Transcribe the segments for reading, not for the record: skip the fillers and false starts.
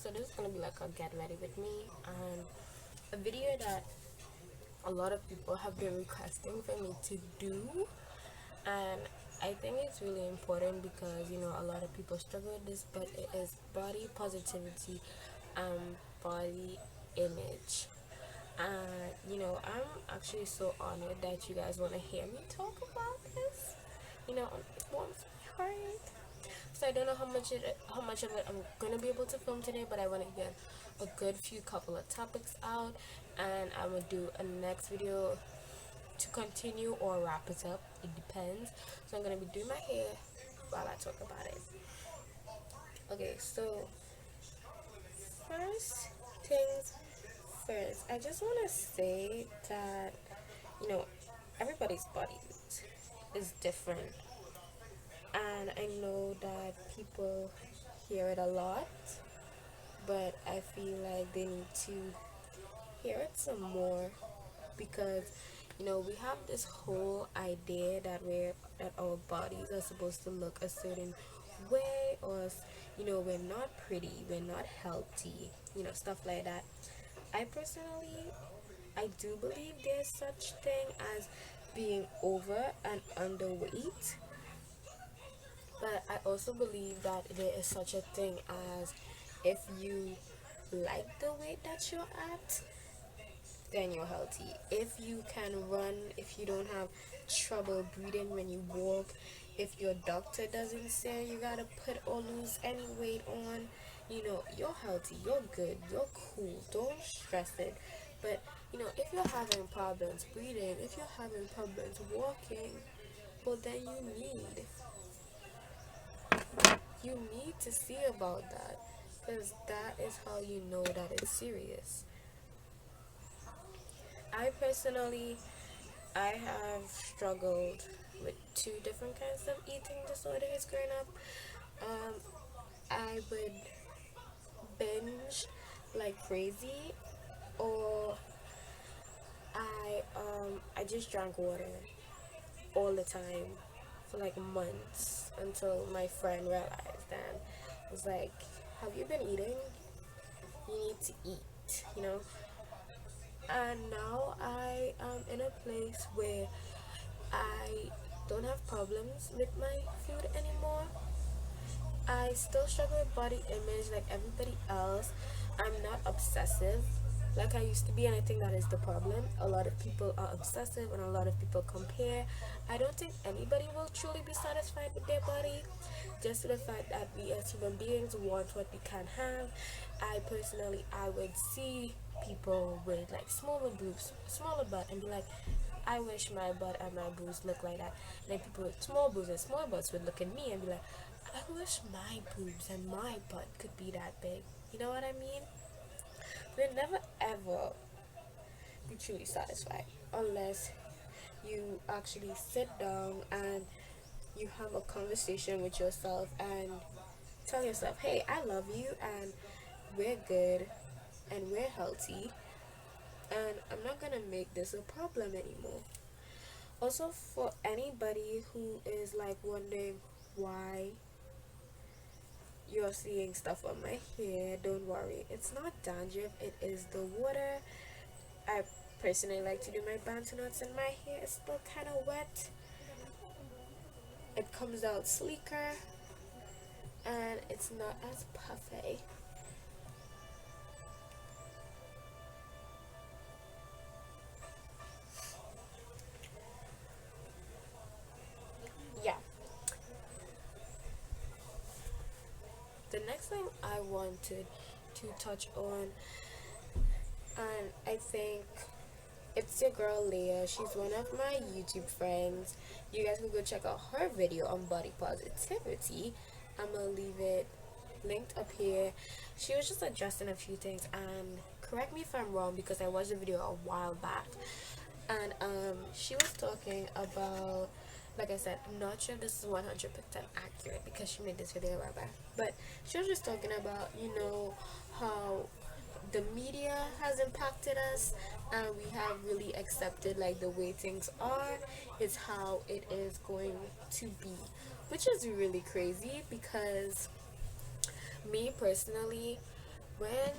So this is gonna be like a get ready with me, and a video that a lot of people have been requesting for me to do. And I think it's really important because a lot of people struggle with this, but it is body positivity and body image. And I'm actually so honored that you guys want to hear me talk about this. It warms my heart. So I don't know how much of it I'm gonna be able to film today, but I want to get a good few couple of topics out, and I'm gonna do a next video to continue or wrap it up. It depends. So I'm gonna be doing my hair while I talk about it. Okay, so first things first, I just want to say that you know everybody's body is different, and I know that people hear it a lot, but I feel like they need to hear it some more because we have this whole idea that our bodies are supposed to look a certain way, or we're not pretty, we're not healthy, stuff like that. I do believe there's such thing as being over and underweight, but I also believe that there is such a thing as if you like the weight that you're at, then you're healthy. If you can run, if you don't have trouble breathing when you walk, if your doctor doesn't say you gotta put or lose any weight on, you're healthy, you're good, you're cool, don't stress it. But if you're having problems breathing, if you're having problems walking, well then you need to see about that, because that is how you know that it's serious. I have struggled with two different kinds of eating disorders growing up. Um, I would binge like crazy, or I just drank water all the time for like months until my friend realized and was like, "Have you been eating? You need to eat." And now I am in a place where I don't have problems with my food anymore. I still struggle with body image like everybody else. I'm not obsessive like I used to be, and I think that is the problem. A lot of people are obsessive and a lot of people compare. I don't think anybody will truly be satisfied with their body, just to the fact that we as human beings want what we can have. I would see people with like smaller boobs, smaller butt, and be like, I wish my butt and my boobs look like that. And then people with small boobs and small butts would look at me and be like, I wish my boobs and my butt could be that big. You know what I mean? We'll never ever be truly satisfied unless you actually sit down and you have a conversation with yourself and tell yourself, hey, I love you and we're good and we're healthy, and I'm not gonna make this a problem anymore. Also, for anybody who is like wondering why you're seeing stuff on my hair, don't worry, it's not dandruff, it is the water. I personally like to do my bantu knots and my hair is still kind of wet. It comes out sleeker and it's not as puffy. Yeah. The next thing I wanted to touch on, and I think it's your girl Leah. She's one of my YouTube friends. You guys can go check out her video on body positivity. I'm gonna leave it linked up here. She was just addressing a few things, and correct me if I'm wrong because I watched the video a while back. And she was talking about, like I said, I'm not sure if this is 100% accurate because she made this video a while back, but she was just talking about how the media has impacted us, and we have really accepted like the way things are is how it is going to be, which is really crazy because me personally, when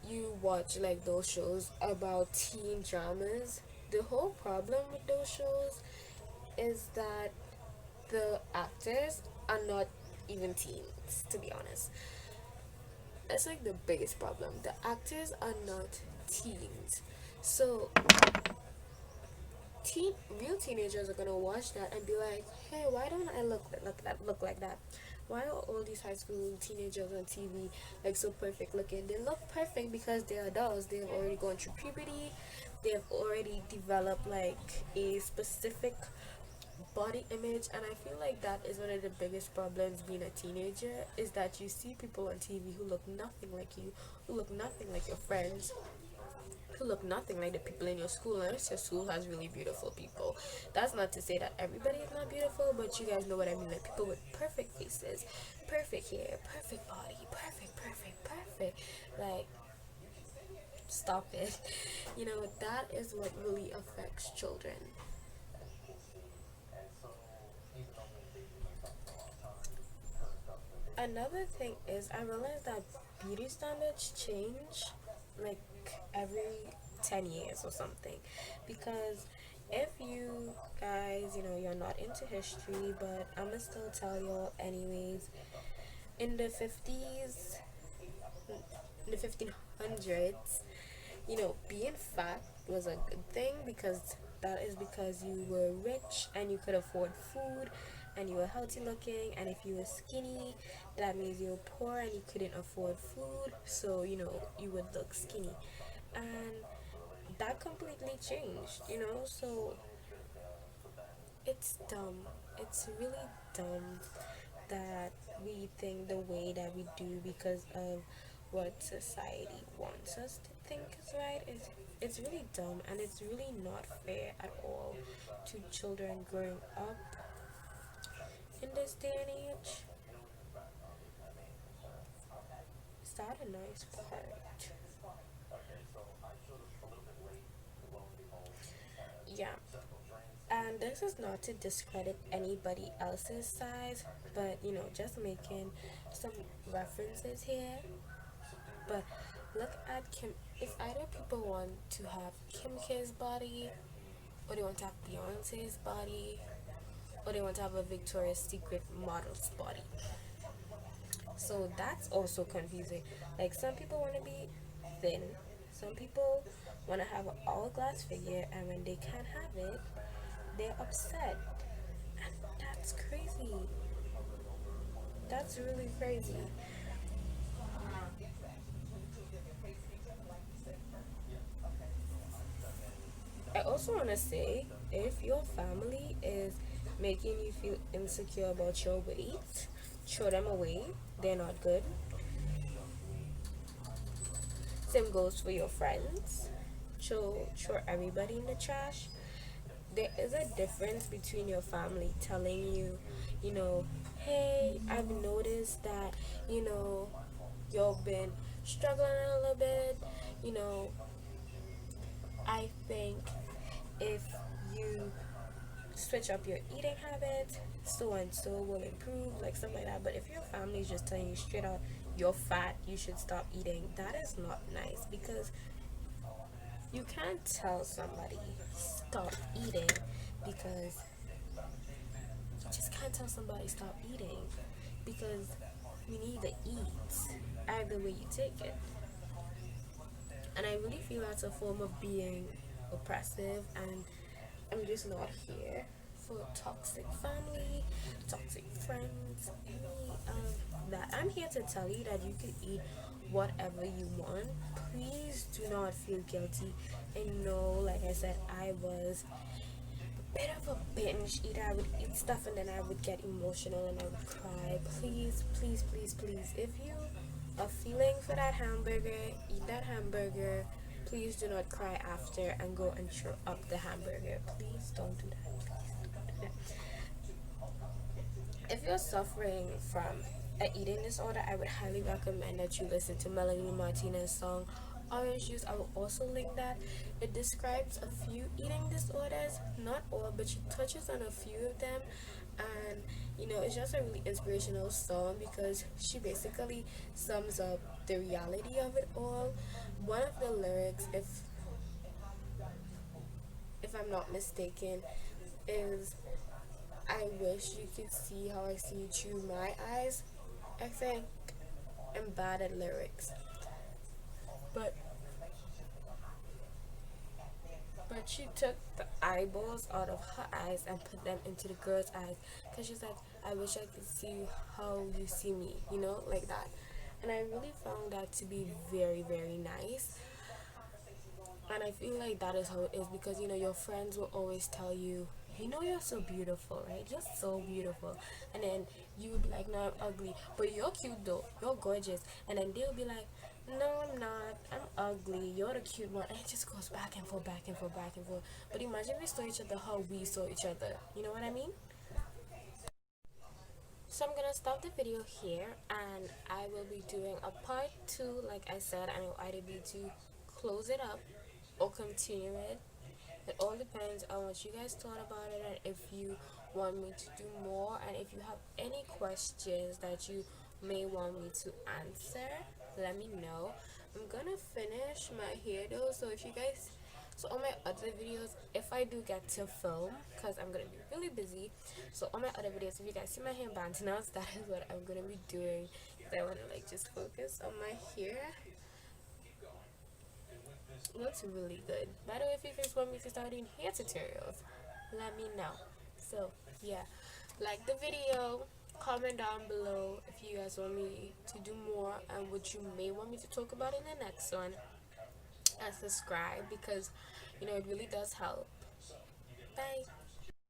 you watch like those shows about teen dramas, the whole problem with those shows is that the actors are not even teens, to be honest. That's like the biggest problem. The actors are not teens. So real teenagers are gonna watch that and be like, hey, why don't I look like that? Why are all these high school teenagers on TV like so perfect looking? They look perfect because they're adults. They've already gone through puberty. They've already developed like a specific body image, and I feel like that is one of the biggest problems being a teenager, is that you see people on TV who look nothing like you, who look nothing like your friends, who look nothing like the people in your school, unless your school has really beautiful people. That's not to say that everybody is not beautiful, but you guys know what I mean. Like people with perfect faces, perfect hair, perfect body, perfect. Like, stop it. That is what really affects children. Another thing is, I realized that beauty standards change like every 10 years or something. Because if you guys, you're not into history, but I'm gonna still tell y'all anyways. In the 50s, in the 1500s, being fat was a good thing, because that is because you were rich and you could afford food and you were healthy looking. And if you were skinny, that means you were poor and you couldn't afford food, so you would look skinny. And that completely changed, so it's dumb. It's really dumb that we think the way that we do because of what society wants us to think is right. It's really dumb, and it's really not fair at all to children growing up in this day and age. Is that a nice part? Yeah. And this is not to discredit anybody else's size, but just making some references here. But look at Kim. If either people want to have Kim K's body, or they want to have Beyonce's body, or they want to have a Victoria's Secret model's body. So that's also confusing. Like, some people want to be thin, some people want to have an hourglass figure, and when they can't have it, they're upset. And that's crazy. That's really crazy. I also want to say, if your family is making you feel insecure about your weight, throw them away. They're not good. Same goes for your friends. Throw everybody in the trash. There is a difference between your family telling you, you know, hey, I've noticed that, you know, you've been struggling a little bit. You know, I think if you switch up your eating habits, so and so will improve, like stuff like that. But if your family is just telling you straight out, you're fat, you should stop eating, that is not nice, because you can't tell somebody stop eating, because you just can't tell somebody stop eating, because you need to eat either way you take it. And I really feel that's a form of being oppressive, and I'm just not here for toxic family, toxic friends, any of that. I'm here to tell you that you can eat whatever you want. Please do not feel guilty. And no, like I said, I was a bit of a binge eater. I would eat stuff and then I would get emotional and I would cry. Please, please, please, please, if you are feeling for that hamburger, eat that hamburger. Please do not cry after and go and throw up the hamburger. Please don't do that. Please don't do that. If you're suffering from an eating disorder, I would highly recommend that you listen to Melanie Martinez's song Orange Juice. I will also link that. It describes a few eating disorders, not all, but she touches on a few of them. And it's just a really inspirational song because she basically sums up the reality of it all. One of the lyrics, if I'm not mistaken, is I wish you could see how I see you through my eyes. I think I'm bad at lyrics, but she took the eyeballs out of her eyes and put them into the girl's eyes, because she's like, I wish I could see how you see me, like that. And I really found that to be very, very nice. And I feel like that is how it is, because your friends will always tell you, you're so beautiful, right? Just so beautiful. And then you would be like, no, I'm ugly, but you're cute though, you're gorgeous. And then they'll be like, no, I'm not, I'm ugly, you're the cute one. And it just goes back and forth, back and forth, back and forth. But imagine we saw each other how we saw each other, you know what I mean? So I'm gonna stop the video here, and I will be doing a part 2. Like I said, and I'll either be to close it up or continue it. It all depends on what you guys thought about it, and if you want me to do more, and if you have any questions that you may want me to answer, let me know. I'm gonna finish my hair though, so if you guys, so on my other videos, if I do get to film, because I'm gonna be really busy, so on my other videos, if you guys see my hair bands now, that is what I'm gonna be doing. I want to like just focus on my hair. Looks really good. By the way, if you guys want me to start doing hair tutorials, let me know. So yeah, like the video, comment down below if you guys want me to do more and what you may want me to talk about in the next one, and subscribe because it really does help. Bye.